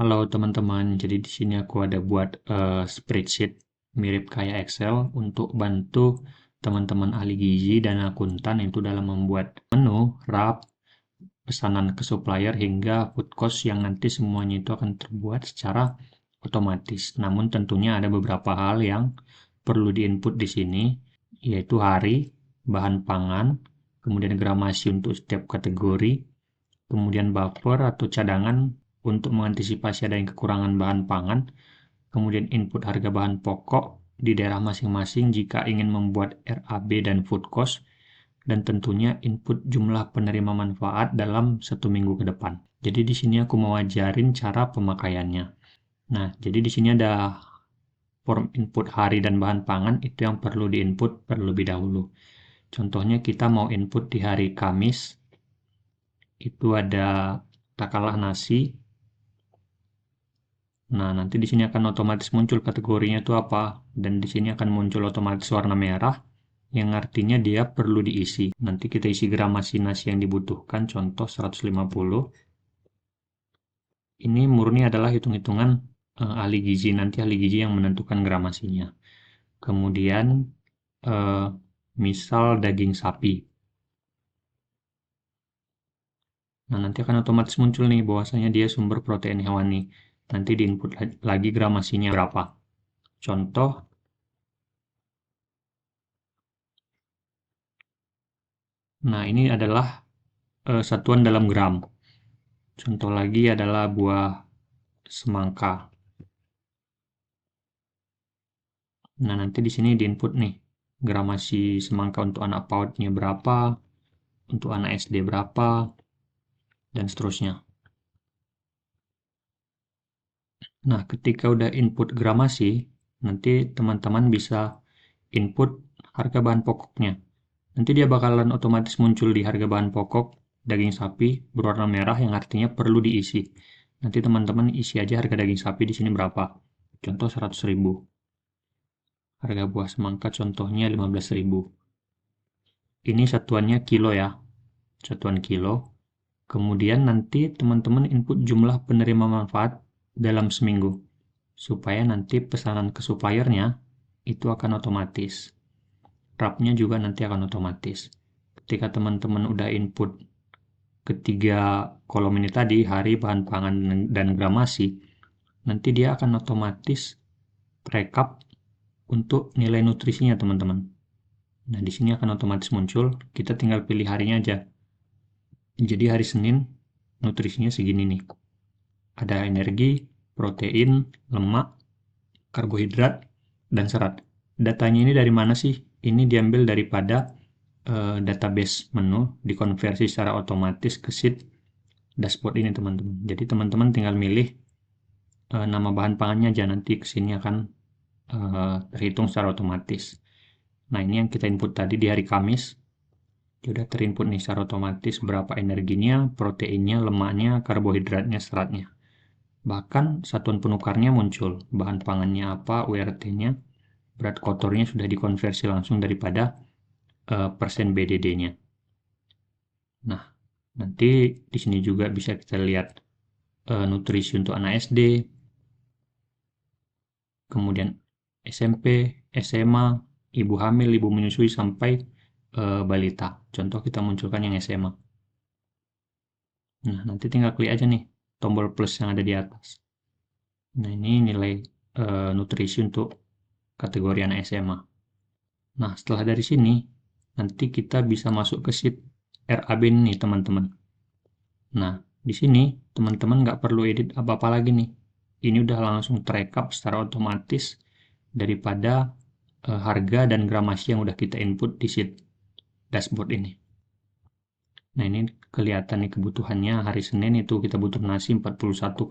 Halo teman-teman, jadi di sini aku ada buat spreadsheet mirip kayak Excel untuk bantu teman-teman ahli gizi dan akuntan itu dalam membuat menu, RAP, pesanan ke supplier hingga food cost yang nanti semuanya itu akan terbuat secara otomatis. Namun tentunya ada beberapa hal yang perlu diinput di sini, yaitu hari, bahan pangan, kemudian gramasi untuk setiap kategori, kemudian buffer atau cadangan untuk mengantisipasi adanya kekurangan bahan pangan, kemudian input harga bahan pokok di daerah masing-masing jika ingin membuat RAB dan food cost, dan tentunya input jumlah penerima manfaat dalam 1 minggu ke depan. Jadi di sini aku mau ajarin cara pemakaiannya. Nah, jadi di sini ada form input hari dan bahan pangan itu yang perlu diinput terlebih dahulu. Contohnya kita mau input di hari Kamis, itu ada takalah nasi. Nah, nanti di sini akan otomatis muncul kategorinya itu apa, dan di sini akan muncul otomatis warna merah, yang artinya dia perlu diisi. Nanti kita isi gramasi nasi yang dibutuhkan, contoh 150. Ini murni adalah hitung-hitungan ahli gizi, nanti ahli gizi yang menentukan gramasinya. Kemudian, eh, misal daging sapi. Nah, nanti akan otomatis muncul nih bahwasanya dia sumber protein hewani. Nanti diinput lagi gramasinya berapa. Contoh, nah ini adalah satuan dalam gram. Contoh lagi adalah buah semangka. Nah, nanti di sini diinput nih gramasi semangka untuk anak PAUD-nya berapa, untuk anak SD berapa, dan seterusnya. Nah, ketika udah input gramasi, nanti teman-teman bisa input harga bahan pokoknya. Nanti dia bakalan otomatis muncul di harga bahan pokok daging sapi berwarna merah yang artinya perlu diisi. Nanti teman-teman isi aja harga daging sapi di sini berapa. Contoh 100.000. Harga buah semangka contohnya 15.000. Ini satuannya kilo ya. Satuan kilo. Kemudian nanti teman-teman input jumlah penerima manfaat dalam seminggu. Supaya nanti pesanan ke suppliernya itu akan otomatis. RAP-nya juga nanti akan otomatis. Ketika teman-teman udah input ketiga kolom ini tadi, hari, bahan pangan, dan gramasi, nanti dia akan otomatis rekap untuk nilai nutrisinya, teman-teman. Nah, di sini akan otomatis muncul, kita tinggal pilih harinya aja. Jadi hari Senin, nutrisinya segini nih. Ada energi, protein, lemak, karbohidrat, dan serat. Datanya ini dari mana sih? Ini diambil daripada database menu, dikonversi secara otomatis ke sheet dashboard ini, teman-teman. Jadi teman-teman tinggal milih nama bahan pangannya aja, nanti kesini akan terhitung secara otomatis. Nah, ini yang kita input tadi di hari Kamis. Dia udah terinput nih secara otomatis berapa energinya, proteinnya, lemaknya, karbohidratnya, seratnya. Bahkan satuan penukarnya muncul, bahan pangannya apa, URT-nya, berat kotornya sudah dikonversi langsung daripada persen BDD-nya. Nah, nanti di sini juga bisa kita lihat nutrisi untuk anak SD, kemudian SMP, SMA, ibu hamil, ibu menyusui, sampai balita. Contoh kita munculkan yang SMA. Nah, nanti tinggal klik aja nih tombol plus yang ada di atas. Nah, ini nilai nutrisi untuk kategori anak SMA. Nah, setelah dari sini, nanti kita bisa masuk ke sheet RAB nih, teman-teman. Nah, di sini teman-teman nggak perlu edit apa-apa lagi nih. Ini udah langsung terekap secara otomatis daripada harga dan gramasi yang udah kita input di sheet dashboard ini. Nah, ini kelihatan nih kebutuhannya. Hari Senin itu kita butuh nasi 41,85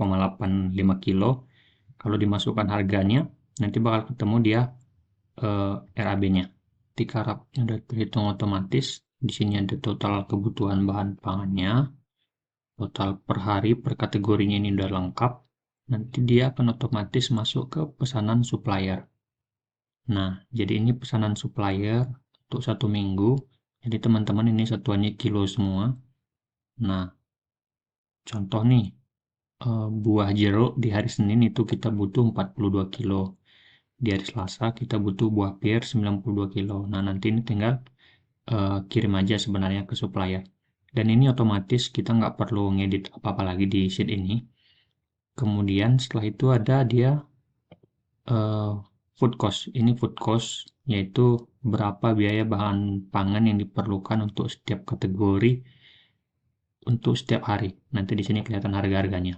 kilo. Kalau dimasukkan harganya, nanti bakal ketemu dia RAB-nya. Ketika RAB-nya udah terhitung otomatis, di sini ada total kebutuhan bahan pangannya, total per hari per kategorinya ini udah lengkap. Nanti dia akan otomatis masuk ke pesanan supplier. Nah, jadi ini pesanan supplier untuk 1 minggu. Jadi teman-teman ini satuannya kilo semua. Nah, contoh nih, buah jeruk di hari Senin itu kita butuh 42 kilo. Di hari Selasa kita butuh buah pir 92 kilo. Nah, nanti ini tinggal kirim aja sebenarnya ke supplier. Dan ini otomatis kita nggak perlu ngedit apa-apa lagi di sheet ini. Kemudian setelah itu ada dia food cost. Ini food cost, yaitu berapa biaya bahan pangan yang diperlukan untuk setiap kategori untuk setiap hari. Nanti di sini kelihatan harga-harganya.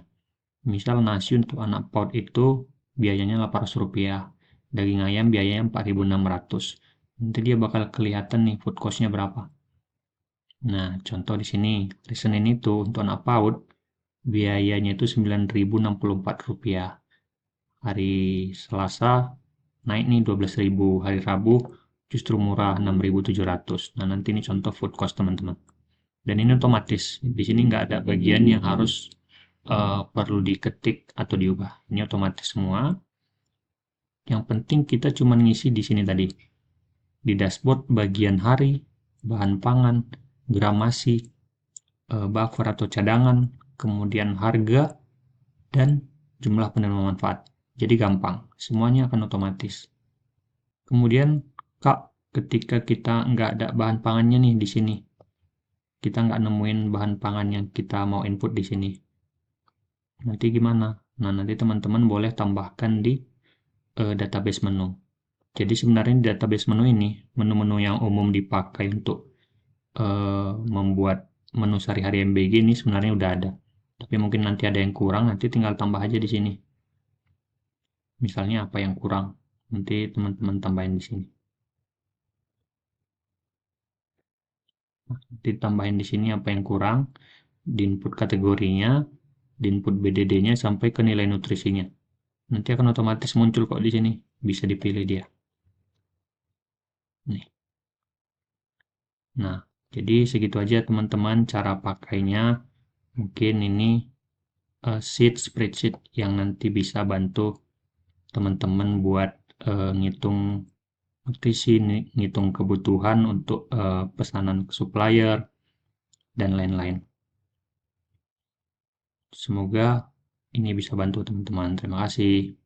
Misal nasi untuk anak PAUD itu biayanya Rp800, daging ayam biayanya 4.600. Nanti dia bakal kelihatan nih food cost-nya berapa. Nah, contoh di sini, hari Senin itu untuk anak PAUD biayanya itu Rp9.064. Hari Selasa naik nih 12.000, hari Rabu justru murah 6.700. Nah, nanti ini contoh food cost teman-teman. Dan ini otomatis. Di sini nggak ada bagian yang harus perlu diketik atau diubah. Ini otomatis semua. Yang penting kita cuma ngisi di sini tadi. Di dashboard bagian hari, bahan pangan, gramasi, buffer atau cadangan, kemudian harga, dan jumlah penerima manfaat. Jadi gampang, semuanya akan otomatis. Kemudian, Kak, ketika kita nggak ada bahan pangannya nih di sini, kita nggak nemuin bahan pangan yang kita mau input di sini. Nanti gimana? Nah, nanti teman-teman boleh tambahkan di database menu. Jadi sebenarnya di database menu ini, menu-menu yang umum dipakai untuk membuat menu sehari-hari MBG ini sebenarnya udah ada. Tapi mungkin nanti ada yang kurang, nanti tinggal tambah aja di sini. Misalnya apa yang kurang, nanti teman-teman tambahin di sini. Nanti tambahin di sini apa yang kurang, di input kategorinya, di input BDD-nya sampai ke nilai nutrisinya. Nanti akan otomatis muncul kok di sini, bisa dipilih dia. Nih. Nah, jadi segitu aja teman-teman cara pakainya. Mungkin ini spreadsheet yang nanti bisa bantu teman-teman buat ngitung nutrisi, ngitung kebutuhan untuk pesanan ke supplier, dan lain-lain. Semoga ini bisa bantu teman-teman. Terima kasih.